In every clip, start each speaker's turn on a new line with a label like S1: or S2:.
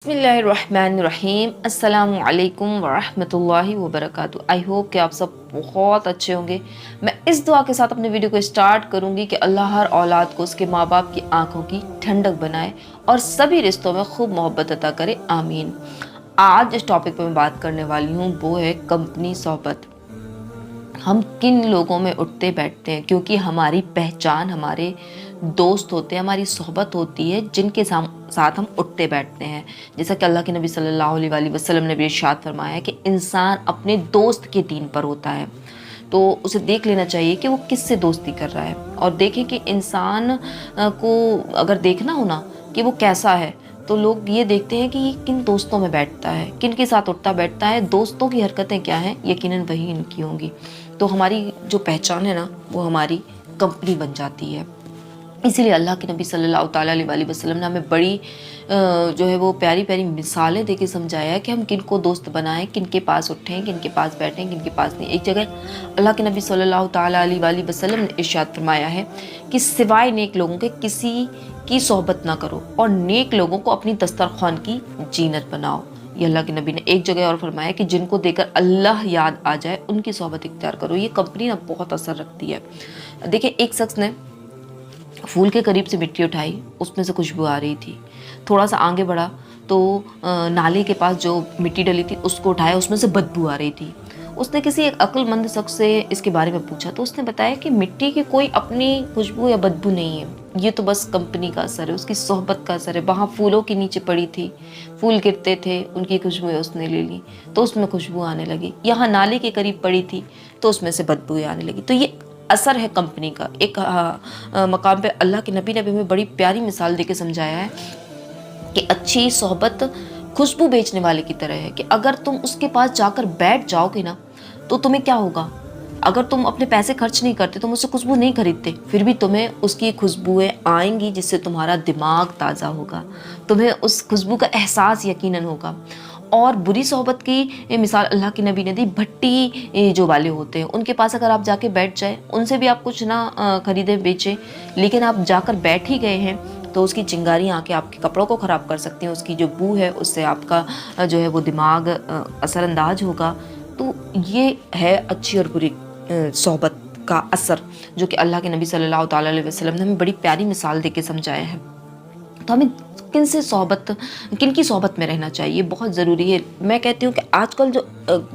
S1: बिस्मिल्लाहिर्रहमानिर्रहीम अस्सलामु अलैकुम वरहमतुल्लाहि वबरकातुहू। आई होप कि आप सब बहुत अच्छे होंगे। मैं इस दुआ के साथ अपने वीडियो को स्टार्ट करूंगी कि अल्लाह हर औलाद को उसके माँ बाप की आंखों की ठंडक बनाए और सभी रिश्तों में खूब मोहब्बत अता करे, आमीन। आज इस टॉपिक पे मैं बात करने वाली हूँ, वो है कंपनी सोहबत। हम किन लोगों में उठते बैठते हैं, क्योंकि हमारी पहचान हमारे दोस्त होते हैं, हमारी सोहबत होती है जिनके साथ हम उठते बैठते हैं। जैसा कि अल्लाह के नबी सल्लल्लाहु अलैहि वसल्लम ने भी इरशाद फरमाया है कि इंसान अपने दोस्त के दीन पर होता है, तो उसे देख लेना चाहिए कि वो किससे दोस्ती कर रहा है। और देखें कि इंसान को अगर देखना हो ना कि वो कैसा है, तो लोग ये देखते हैं कि ये किन दोस्तों में बैठता है, किन के साथ उठता बैठता है, दोस्तों की हरकतें क्या हैं, यकीनन वही इनकी होंगी। तो हमारी जो पहचान है ना, वो हमारी कंपनी बन जाती है। इसीलिए अल्लाह के नबी सल्लल्लाहु ताला अलैहि वसल्लम ने हमें बड़ी जो है वो प्यारी प्यारी मिसालें देके समझाया है कि हम किन को दोस्त बनाएं, किन के पास उठें, किन के पास बैठें, किन के पास नहीं। एक जगह अल्लाह के नबी सल्लल्लाहु ताला अलैहि वसल्लम ने इरशाद फरमाया है कि सिवाय नेक लोगों के किसी की सोहबत ना करो और नेक लोगों को अपनी दस्तरख्वान की जीनत बनाओ। ये अल्लाह के नबी ने एक जगह और फरमाया कि जिनको देखकर अल्लाह याद आ जाए उनकी सोहबत इख्तियार करो। ये कंपनी ना बहुत असर रखती है। देखिए, एक शख्स ने फूल के करीब से मिट्टी उठाई, उसमें से खुशबू आ रही थी। थोड़ा सा आगे बढ़ा तो नाले के पास जो मिट्टी डली थी उसको उठाया, उसमें से बदबू आ रही थी। उसने किसी एक अक्लमंद शख्स से इसके बारे में पूछा, तो उसने बताया कि मिट्टी की कोई अपनी खुशबू या बदबू नहीं है, ये तो बस कंपनी का असर है, उसकी सोहबत का असर है। वहाँ फूलों के नीचे पड़ी थी, फूल गिरते थे, उनकी खुशबू उसने ले ली तो उसमें खुशबू आने लगी। यहाँ नाले के करीब पड़ी थी तो उसमें से बदबू आने लगी। तो ये असर है कंपनी का। एक मकाम पे अल्लाह के नबी ने भी हमें बड़ी प्यारी मिसाल देके समझाया है कि अच्छी सोहबत खुशबू बेचने वाले की तरह है, कि अगर तुम उसके पास जाकर बैठ जाओगे ना, तो तुम्हें क्या होगा। अगर तुम अपने पैसे खर्च नहीं करते, तुम उससे खुशबू नहीं खरीदते, फिर भी तुम्हें उसकी खुशबुएं आएंगी जिससे तुम्हारा दिमाग ताज़ा होगा, तुम्हें उस खुशबू का एहसास यकीनन होगा। और बुरी सोहबत की मिसाल अल्लाह के नबी ने दी, भट्टी जो वाले होते हैं उनके पास अगर आप जाके बैठ जाए, उनसे भी आप कुछ ना खरीदे बेचें, लेकिन आप जाकर बैठ ही गए हैं तो उसकी चिंगारी आके आपके कपड़ों को ख़राब कर सकती हैं। उसकी जो बू है उससे आपका जो है वो दिमाग असरअंदाज होगा। तो ये है अच्छी और बुरी सोहबत का असर, जो कि अल्लाह के नबी सल्लल्लाहु ताला अलैहि वसल्लम ने हमें बड़ी प्यारी मिसाल देके समझाया है। तो हमें किन की सोहबत में रहना चाहिए, बहुत ज़रूरी है। मैं कहती हूँ कि आजकल जो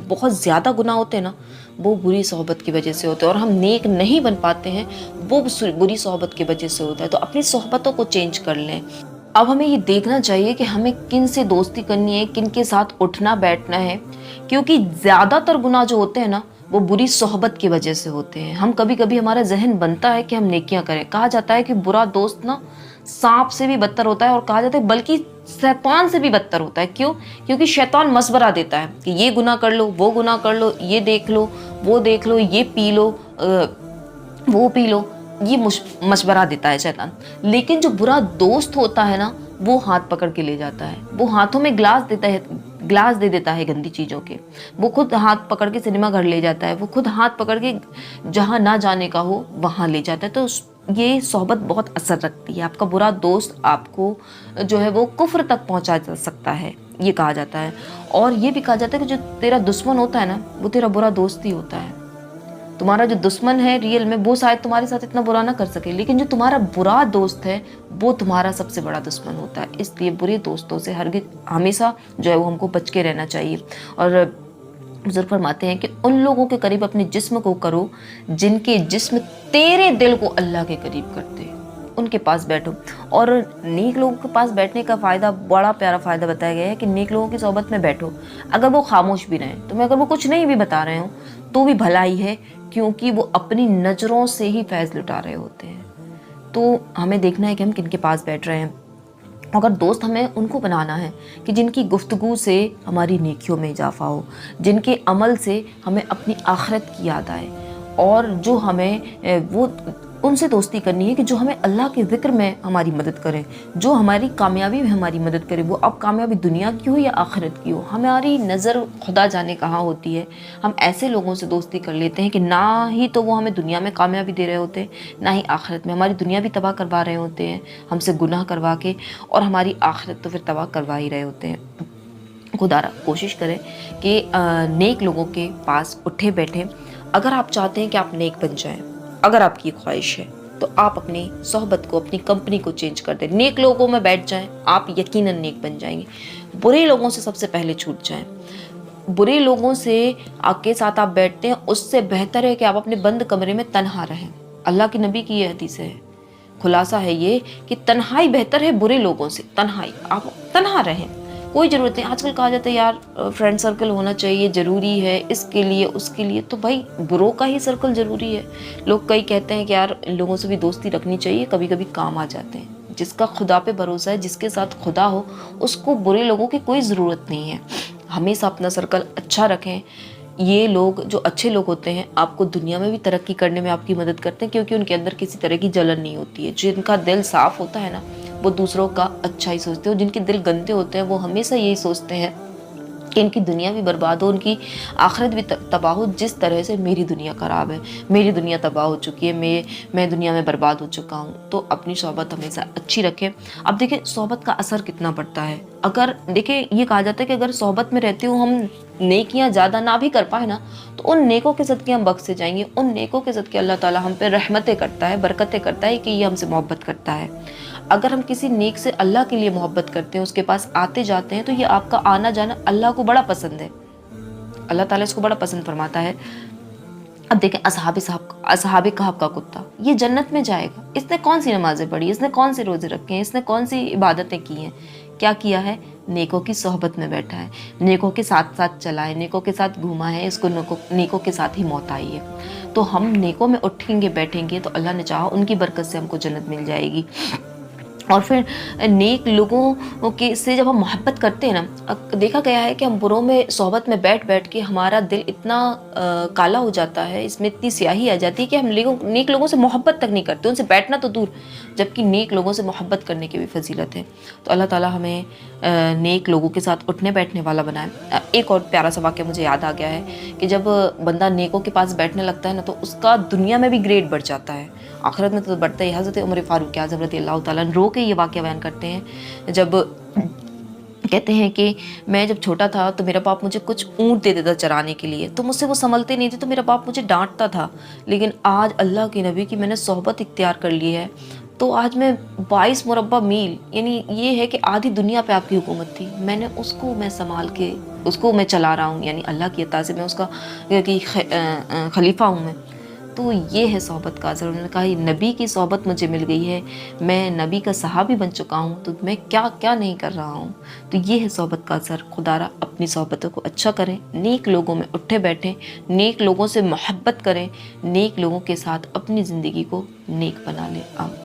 S1: बहुत ज़्यादा गुनाह होते हैं ना, वो बुरी सोहबत की वजह से होते हैं, और हम नेक नहीं बन पाते हैं, वो बुरी सोहबत की वजह से होता है। तो अपनी सोहबतों को चेंज कर लें। अब हमें ये देखना चाहिए कि हमें किन से दोस्ती करनी है, किन के साथ उठना बैठना है, क्योंकि ज़्यादातर गुनाह जो होते हैं ना, वो बुरी सोहबत की वजह से होते हैं। हम कभी कभी हमारा जहन बनता है कि हम नेकियां करें। कहा जाता है कि बुरा दोस्त ना सांप से भी बदतर होता है, और कहा जाता है बल्कि शैतान से भी बदतर होता है। क्यों? क्योंकि शैतान मशवरा देता है कि ये गुनाह कर लो, वो गुनाह कर लो, ये देख लो, वो देख लो, ये पी लो, वो पी लो, ये मशवरा देता है शैतान। लेकिन जो बुरा दोस्त होता है ना, वो हाथ पकड़ के ले जाता है, वो हाथों में ग्लास दे देता है गंदी चीज़ों के, वो खुद हाथ पकड़ के सिनेमा घर ले जाता है, वो खुद हाथ पकड़ के जहाँ ना जाने का हो वहाँ ले जाता है। तो ये सोहबत बहुत असर रखती है। आपका बुरा दोस्त आपको जो है वो कुफ्र तक पहुँचा सकता है, ये कहा जाता है। और ये भी कहा जाता है कि जो तेरा दुश्मन होता है ना, वो तेरा बुरा दोस्त ही होता है। तुम्हारा जो दुश्मन है रियल में, वो शायद तुम्हारे साथ इतना बुरा ना कर सके, लेकिन जो तुम्हारा बुरा दोस्त है वो तुम्हारा सबसे बड़ा दुश्मन होता है। इसलिए बुरे दोस्तों से हमेशा जो है वो हमको बच के रहना चाहिए। और बुजुर्ग फरमाते हैं कि उन लोगों के करीब अपने जिस्म को करो जिनके जिस्म तेरे दिल को अल्लाह के करीब करते हैं, उनके पास बैठो। और नेक लोगों के पास बैठने का फ़ायदा, बड़ा प्यारा फ़ायदा बताया गया है कि नेक लोगों की सोहबत में बैठो। अगर वो खामोश भी रहें, तुम्हें अगर वो कुछ नहीं भी बता रहे हो तो भी भलाई है, क्योंकि वो अपनी नज़रों से ही फैज़ लुटा रहे होते हैं। तो हमें देखना है कि हम किन के पास बैठ रहे हैं। अगर दोस्त हमें उनको बनाना है कि जिनकी गुफ्तगू से हमारी नेकियों में इजाफा हो, जिनके अमल से हमें अपनी आखिरत की याद आए, और जो हमें वो ان سے دوستی کرنی ہے کہ جو ہمیں اللہ کے ذکر میں ہماری مدد کریں، جو ہماری کامیابی میں ہماری مدد کرے، وہ اب کامیابی دنیا کی ہو یا آخرت کی ہو۔ ہماری نظر خدا جانے کہاں ہوتی ہے، ہم ایسے لوگوں سے دوستی کر لیتے ہیں کہ نہ ہی تو وہ ہمیں دنیا میں کامیابی دے رہے ہوتے ہیں، نہ ہی آخرت میں، ہماری دنیا بھی تباہ کروا رہے ہوتے ہیں ہم سے گناہ کروا کے، اور ہماری آخرت تو پھر تباہ کروا ہی رہے ہوتے ہیں۔ خدا را کوشش کریں کہ نیک لوگوں کے پاس اٹھے بیٹھیں۔ اگر آپ چاہتے ہیں کہ آپ نیک بن جائیں، اگر آپ کی خواہش ہے، تو آپ اپنی صحبت کو، اپنی کمپنی کو چینج کر دیں، نیک لوگوں میں بیٹھ جائیں، آپ یقیناً نیک بن جائیں گے۔ برے لوگوں سے سب سے پہلے چھوٹ جائیں۔ برے لوگوں سے کے ساتھ آپ بیٹھتے ہیں، اس سے بہتر ہے کہ آپ اپنے بند کمرے میں تنہا رہیں۔ اللہ کے نبی کی یہ حدیث ہے، خلاصہ ہے یہ کہ تنہائی بہتر ہے برے لوگوں سے، تنہائی، آپ تنہا رہیں، کوئی ضرورت نہیں۔ آج کل کہا جاتا ہے یار فرینڈ سرکل ہونا چاہیے، ضروری ہے، اس کے لیے اس کے لیے، تو بھائی بروں کا ہی سرکل ضروری ہے۔ لوگ کئی کہتے ہیں کہ یار ان لوگوں سے بھی دوستی رکھنی چاہیے، کبھی کبھی کام آ جاتے ہیں۔ جس کا خدا پہ بھروسہ ہے، جس کے ساتھ خدا ہو، اس کو برے لوگوں کی کوئی ضرورت نہیں ہے۔ ہمیشہ اپنا سرکل اچھا رکھیں۔ یہ لوگ جو اچھے لوگ ہوتے ہیں، آپ کو دنیا میں بھی ترقی کرنے میں آپ کی مدد کرتے ہیں، کیونکہ ان کے اندر کسی طرح کی جلن نہیں ہوتی ہے۔ جن کا دل صاف ہوتا ہے نا، وہ دوسروں کا اچھا ہی سوچتے ہیں، اور جن کے دل گندے ہوتے ہیں وہ ہمیشہ یہی سوچتے ہیں کہ ان کی دنیا بھی برباد ہو، ان کی آخرت بھی تباہ ہو، جس طرح سے میری دنیا خراب ہے، میری دنیا تباہ ہو چکی ہے، میں دنیا میں برباد ہو چکا ہوں۔ تو اپنی صحبت ہمیشہ اچھی رکھیں۔ اب دیکھیں صحبت کا اثر کتنا پڑتا ہے۔ اگر دیکھیں یہ کہا جاتا ہے کہ اگر صحبت میں رہتے ہو ہم نیکیاں زیادہ نہ بھی کر پائے نا، تو ان نیکوں کے صدقے ہم بخشے جائیں گے، ان نیکوں کے صدقے اللہ تعالیٰ ہم پہ رحمتیں کرتا ہے، برکتیں کرتا ہے کہ یہ ہم سے محبت کرتا ہے۔ اگر ہم کسی نیک سے اللہ کے لیے محبت کرتے ہیں، اس کے پاس آتے جاتے ہیں، تو یہ آپ کا آنا جانا اللہ کو بڑا پسند ہے، اللہ تعالیٰ اس کو بڑا پسند فرماتا ہے۔ اب دیکھیں اصحاب کہف کا کتا، یہ جنت میں جائے گا۔ اس نے کون سی نمازیں پڑھی، اس نے کون سے روزے رکھے ہیں، اس نے کون سی عبادتیں کی ہیں؟ کیا کیا ہے؟ نیکوں کی صحبت میں بیٹھا ہے، نیکوں کے ساتھ ساتھ چلا ہے، نیکوں کے ساتھ گھوما ہے، اس کو نیکوں کے ساتھ ہی موت آئی ہے۔ تو ہم نیکوں میں اٹھیں گے بیٹھیں گے تو اللہ نے چاہا ان کی برکت سے ہم کو جنت مل جائے گی۔ اور پھر نیک لوگوں کے سے جب ہم محبت کرتے ہیں نا، دیکھا گیا ہے کہ ہم بروں میں صحبت میں بیٹھ کے ہمارا دل اتنا کالا ہو جاتا ہے، اس میں اتنی سیاہی آ جاتی ہے کہ ہم نیک لوگوں سے محبت تک نہیں کرتے، ان سے بیٹھنا تو دور، جبکہ نیک لوگوں سے محبت کرنے کی بھی فضیلت ہے۔ تو اللہ تعالیٰ ہمیں نیک لوگوں کے ساتھ اٹھنے بیٹھنے والا بنائے۔ ایک اور پیارا سا واقعہ مجھے یاد آ گیا ہے کہ جب بندہ نیکوں کے پاس بیٹھنے لگتا ہے نا، تو اس کا دنیا میں بھی گریڈ بڑھ جاتا ہے، آخرت میں تو بڑھتا ہی۔ حضرت عمر فاروق اعظم رضی اللہ تعالیٰ رو کے یہ واقعہ بیان کرتے ہیں، جب کہتے ہیں کہ میں جب چھوٹا تھا تو میرا باپ مجھے کچھ اونٹ دے دیتا چرانے کے لیے، تو مجھ سے وہ سنبھلتے نہیں تھے، تو میرا باپ مجھے ڈانٹتا تھا، لیکن آج اللہ کے نبی کی میں نے صحبت اختیار کر لی ہے، تو آج میں 22 مربع میل، یعنی یہ ہے کہ آدھی دنیا پہ آپ کی حکومت تھی، اس کو میں سنبھال کے اس کو میں چلا رہا ہوں، یعنی اللہ کی عطا سے میں اس کا خلیفہ ہوں میں۔ تو یہ ہے صحبت کا اثر۔ انہوں نے کہا یہ نبی کی صحبت مجھے مل گئی ہے، میں نبی کا صحابی بن چکا ہوں، تو میں کیا کیا نہیں کر رہا ہوں۔ تو یہ ہے صحبت کا اثر۔ خدا را اپنی صحبتوں کو اچھا کریں، نیک لوگوں میں اٹھے بیٹھیں، نیک لوگوں سے محبت کریں، نیک لوگوں کے ساتھ اپنی زندگی کو نیک بنا لیں۔ آمین۔